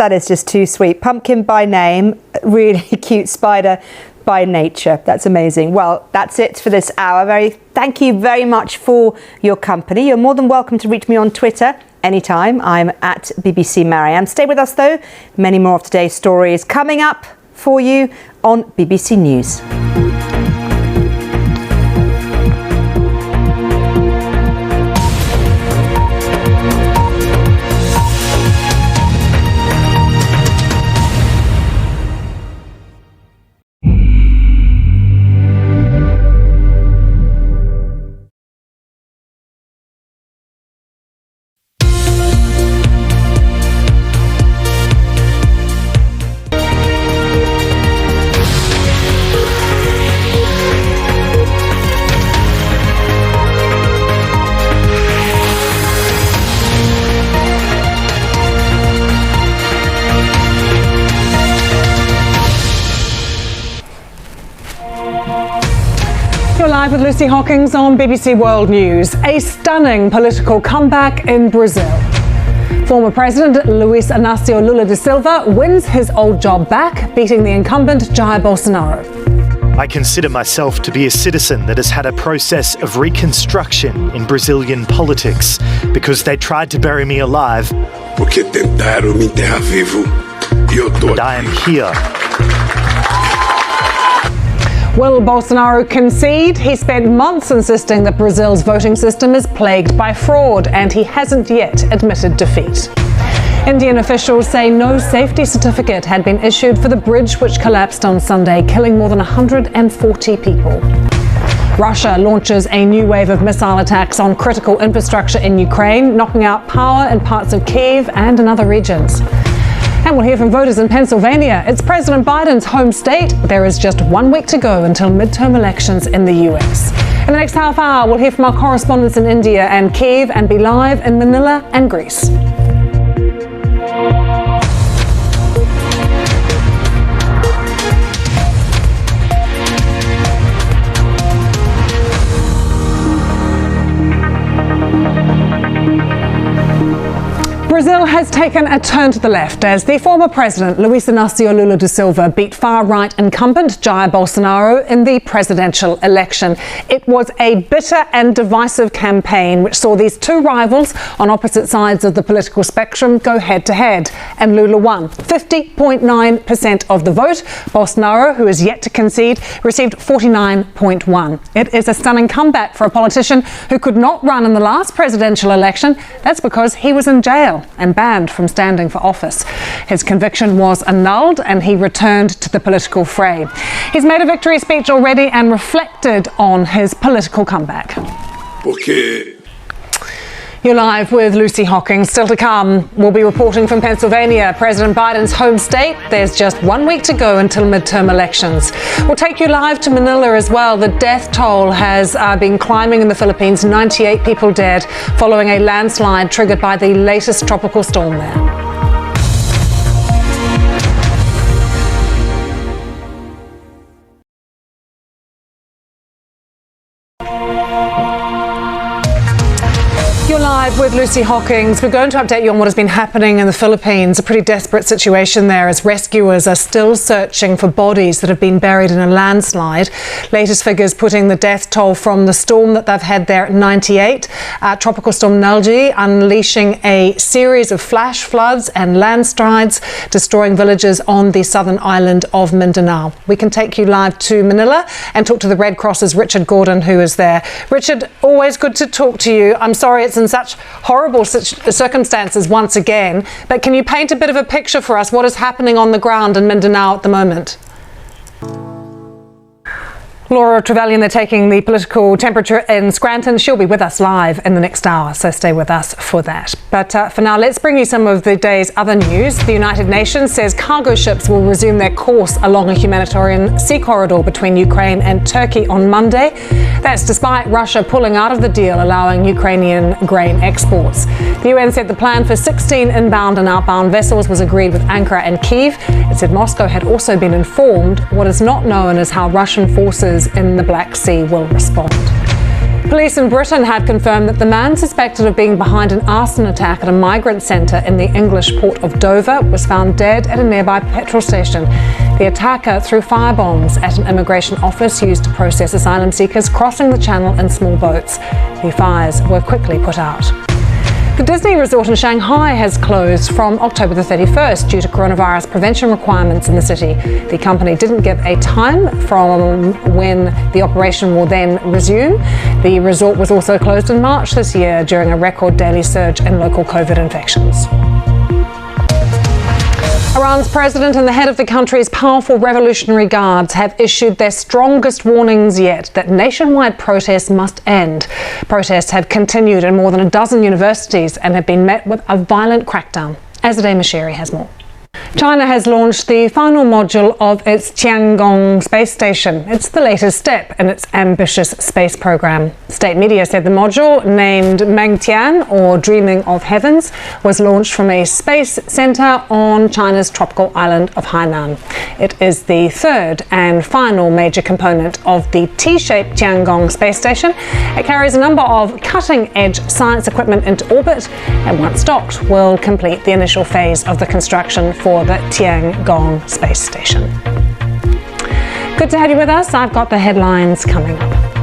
That is just too sweet. Pumpkin by name, really cute spider by nature. That's amazing. Well, that's it for this hour. Thank you very much for your company. You're more than welcome to reach me on Twitter anytime. I'm at BBC Marianne. Stay with us though. Many more of today's stories coming up for you on BBC News. Live with Lucy Hockings on BBC World News. A stunning political comeback in Brazil. Former President Luis Inácio Lula da Silva wins his old job back, beating the incumbent Jair Bolsonaro. I consider myself to be a citizen that has had a process of reconstruction in Brazilian politics because they tried to bury me alive. Porque tentaram me enterrar vivo e eu tô aqui. And I am here. Will Bolsonaro concede? He spent months insisting that Brazil's voting system is plagued by fraud, and he hasn't yet admitted defeat. Indian officials say no safety certificate had been issued for the bridge which collapsed on Sunday, killing more than 140 people. Russia launches a new wave of missile attacks on critical infrastructure in Ukraine, knocking out power in parts of Kyiv and in other regions. And we'll hear from voters in Pennsylvania. It's President Biden's home state. There is just 1 week to go until midterm elections in the US. In the next half hour, we'll hear from our correspondents in India and Kyiv and be live in Manila and Greece. Brazil has taken a turn to the left as the former president, Luis Inácio Lula da Silva, beat far-right incumbent Jair Bolsonaro in the presidential election. It was a bitter and divisive campaign which saw these two rivals on opposite sides of the political spectrum go head-to-head, and Lula won 50.9% of the vote. Bolsonaro, who is yet to concede, received 49.1%. It is a stunning comeback for a politician who could not run in the last presidential election. That's because he was in jail and banned from standing for office. His conviction was annulled and he returned to the political fray. He's made a victory speech already and reflected on his political comeback. You're live with Lucy Hockings. Still to come, we'll be reporting from Pennsylvania, President Biden's home state. There's just 1 week to go until midterm elections. We'll take you live to Manila as well. The death toll has been climbing in the Philippines. 98 people dead following a landslide triggered by the latest tropical storm there. Live with Lucy Hockings. We're going to update you on what has been happening in the Philippines. A pretty desperate situation there as rescuers are still searching for bodies that have been buried in a landslide. Latest figures putting the death toll from the storm that they've had there at 98. Tropical storm Nalgi unleashing a series of flash floods and landslides, destroying villages on the southern island of Mindanao. We can take you live to Manila and talk to the Red Cross's Richard Gordon, who is there. Richard, always good to talk to you. I'm sorry it's in such horrible circumstances once again, but can you paint a bit of a picture for us? What is happening on the ground in Mindanao at the moment? Laura Trevelyan, they're taking the political temperature in Scranton. She'll be with us live in the next hour, so stay with us for that. But for now, let's bring you some of the day's other news. The United Nations says cargo ships will resume their course along a humanitarian sea corridor between Ukraine and Turkey on Monday. That's despite Russia pulling out of the deal allowing Ukrainian grain exports. The UN said the plan for 16 inbound and outbound vessels was agreed with Ankara and Kyiv. It said Moscow had also been informed. What is not known is how Russian forces in the Black Sea will respond. Police in Britain have confirmed that the man suspected of being behind an arson attack at a migrant centre in the English port of Dover was found dead at a nearby petrol station. The attacker threw firebombs at an immigration office used to process asylum seekers crossing the channel in small boats. The fires were quickly put out. The Disney resort in Shanghai has closed from October the 31st due to coronavirus prevention requirements in the city. The company didn't give a time from when the operation will then resume. The resort was also closed in March this year during a record daily surge in local COVID infections. Iran's president and the head of the country's powerful revolutionary guards have issued their strongest warnings yet that nationwide protests must end. Protests have continued in more than a dozen universities and have been met with a violent crackdown. Azadeh Mashiri has more. China has launched the final module of its Tiangong space station. It's the latest step in its ambitious space program. State media said the module, named Mengtian, or Dreaming of Heavens, was launched from a space center on China's tropical island of Hainan. It is the third and final major component of the T-shaped Tiangong space station. It carries a number of cutting-edge science equipment into orbit, and once docked, will complete the initial phase of the construction for the Tiangong space station. Good to have you with us. I've got the headlines coming up.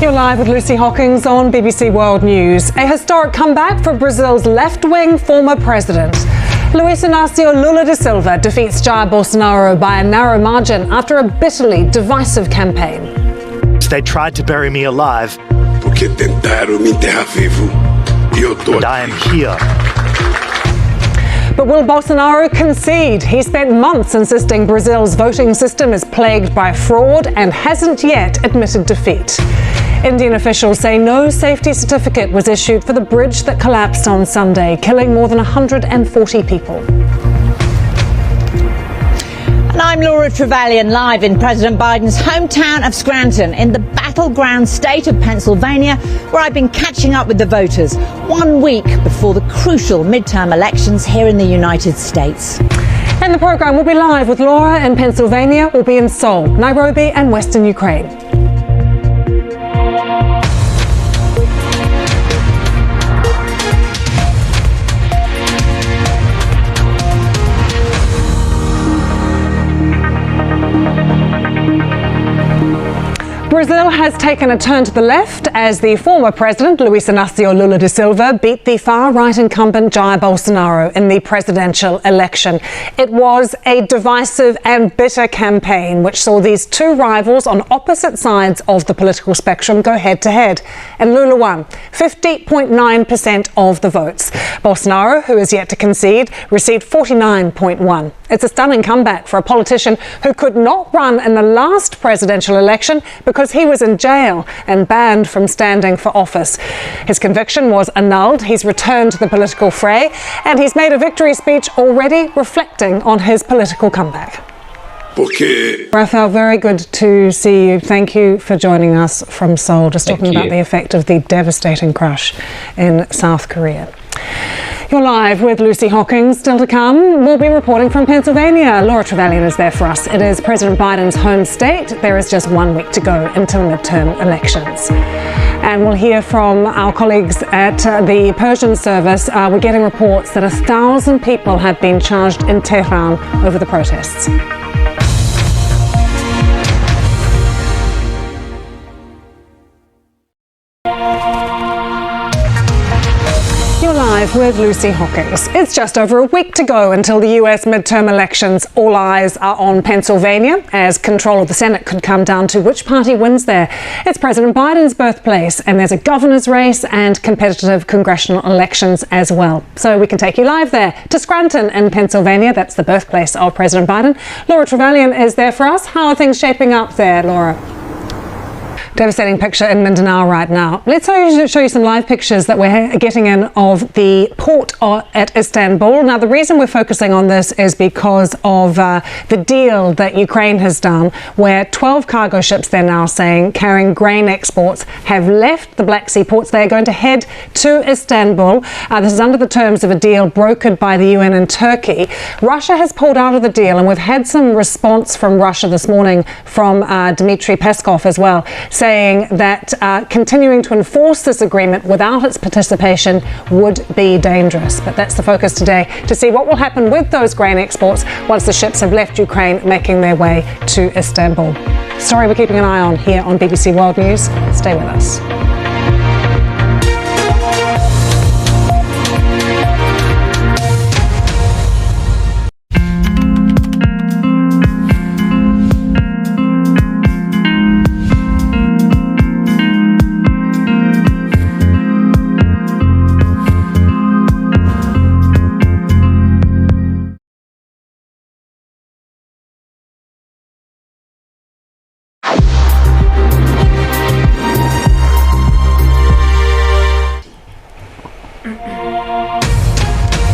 You're live with Lucy Hockings on BBC World News. A historic comeback for Brazil's left-wing former president. Luis Inácio Lula da Silva defeats Jair Bolsonaro by a narrow margin after a bitterly divisive campaign. They tried to bury me alive, Porque tentaram me enterrar vivo. E eu tô and I am aqui. here. But will Bolsonaro concede? He spent months insisting Brazil's voting system is plagued by fraud and hasn't yet admitted defeat. Indian officials say no safety certificate was issued for the bridge that collapsed on Sunday, killing more than 140 people. And I'm Laura Trevelyan, live in President Biden's hometown of Scranton, in the battleground state of Pennsylvania, where I've been catching up with the voters 1 week before the crucial midterm elections here in the United States. And the programme will be live with Laura in Pennsylvania. We'll be in Seoul, Nairobi and Western Ukraine. Brazil has taken a turn to the left as the former president, Luis Inácio Lula da Silva, beat the far-right incumbent Jair Bolsonaro in the presidential election. It was a divisive and bitter campaign which saw these two rivals on opposite sides of the political spectrum go head-to-head. And Lula won 50.9% of the votes. Bolsonaro, who is yet to concede, received 49.1%. It's a stunning comeback for a politician who could not run in the last presidential election because he was in jail and banned from standing for office. His conviction was annulled. He's returned to the political fray and he's made a victory speech already reflecting on his political comeback. Porque Raphael, very good to see you. Thank you for joining us from Seoul, just talking about the effect of the devastating crash in South Korea. You're live with Lucy Hockings. Still to come, we'll be reporting from Pennsylvania. Laura Trevelyan is there for us. It is President Biden's home state. There is just 1 week to go until midterm elections. And we'll hear from our colleagues at the Persian service. We're getting reports that 1,000 people have been charged in Tehran over the protests. You're You're live with Lucy Hockings. It's just over a week to go until the US midterm elections. All eyes are on Pennsylvania, as control of the Senate could come down to which party wins there. It's President Biden's birthplace, and there's a governor's race and competitive congressional elections as well. So we can take you live there to Scranton in Pennsylvania. That's the birthplace of President Biden. Laura Trevelyan is there for us. How are things shaping up there, Laura? Devastating picture in Mindanao right now. Let's show you some live pictures that we're getting in of the port at Istanbul. Now, the reason we're focusing on this is because of the deal that Ukraine has done, where 12 cargo ships, they're now saying, carrying grain exports, have left the Black Sea ports. They're going to head to Istanbul. This is under the terms of a deal brokered by the UN and Turkey. Russia has pulled out of the deal, and we've had some response from Russia this morning from Dmitry Peskov as well, saying that continuing to enforce this agreement without its participation would be dangerous. But that's the focus today, to see what will happen with those grain exports once the ships have left Ukraine, making their way to Istanbul. Story we're keeping an eye on here on BBC World News. Stay with us.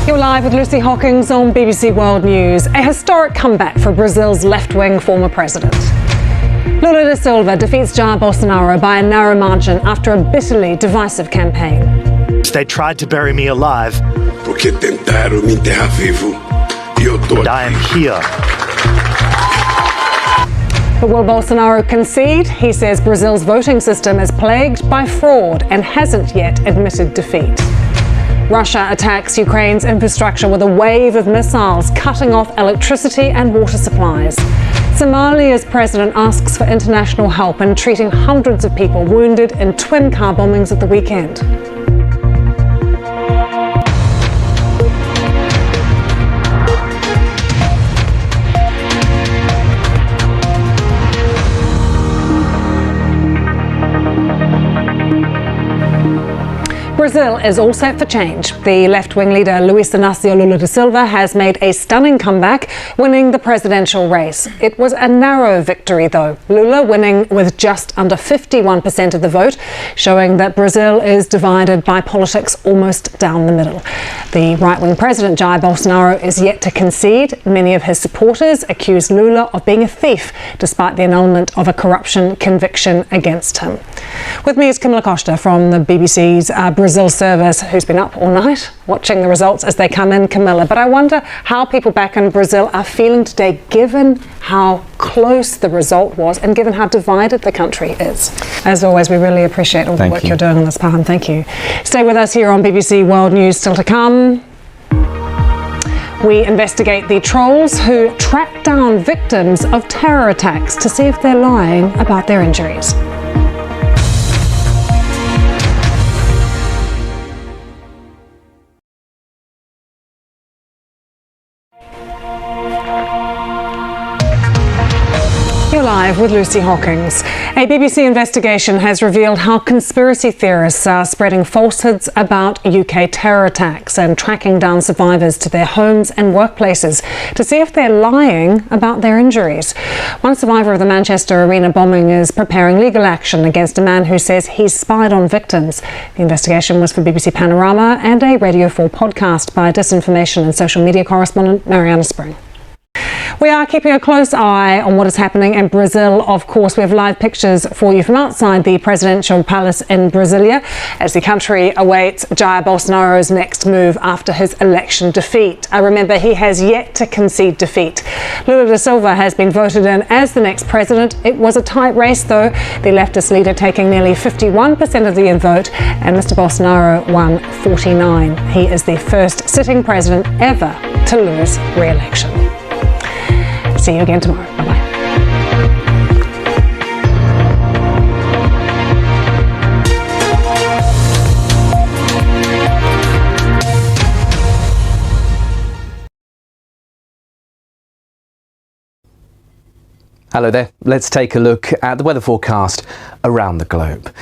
You're live with Lucy Hockings on BBC World News. A historic comeback for Brazil's left-wing former president. Lula da Silva defeats Jair Bolsonaro by a narrow margin after a bitterly divisive campaign. They tried to bury me alive, Porque tentaram me enterrar vivo. E eu tô and I am here. But will Bolsonaro concede? He says Brazil's voting system is plagued by fraud and hasn't yet admitted defeat. Russia attacks Ukraine's infrastructure with a wave of missiles, cutting off electricity and water supplies. Somalia's president asks for international help in treating hundreds of people wounded in twin car bombings at the weekend. Brazil is all set for change. The left-wing leader Luiz Inácio Lula da Silva has made a stunning comeback, winning the presidential race. It was a narrow victory, though. Lula winning with just under 51% of the vote, showing that Brazil is divided by politics almost down the middle. The right-wing president Jair Bolsonaro is yet to concede. Many of his supporters accuse Lula of being a thief, despite the annulment of a corruption conviction against him. With me is Camilla Costa from the BBC's Brazil service, who's been up all night watching the results as they come in, Camilla. But I wonder how people back in Brazil are feeling today, given how close the result was and given how divided the country is. As always, we really appreciate all the work you're doing on this, Pahan. Thank you. Stay with us here on BBC World News. Still to come, we investigate the trolls who track down victims of terror attacks to see if they're lying about their injuries. You're live with Lucy Hockings. A BBC investigation has revealed how conspiracy theorists are spreading falsehoods about UK terror attacks and tracking down survivors to their homes and workplaces to see if they're lying about their injuries. One survivor of the Manchester Arena bombing is preparing legal action against a man who says he's spied on victims. The investigation was for BBC Panorama and a Radio 4 podcast by disinformation and social media correspondent Mariana Spring. We are keeping a close eye on what is happening in Brazil. Of course, we have live pictures for you from outside the presidential palace in Brasilia as the country awaits Jair Bolsonaro's next move after his election defeat. Remember, he has yet to concede defeat. Lula da Silva has been voted in as the next president. It was a tight race, though, the leftist leader taking nearly 51% of the vote, and Mr. Bolsonaro won 49%. He is the first sitting president ever to lose re-election. See you again tomorrow. Bye-bye. Hello there. Let's take a look at the weather forecast around the globe.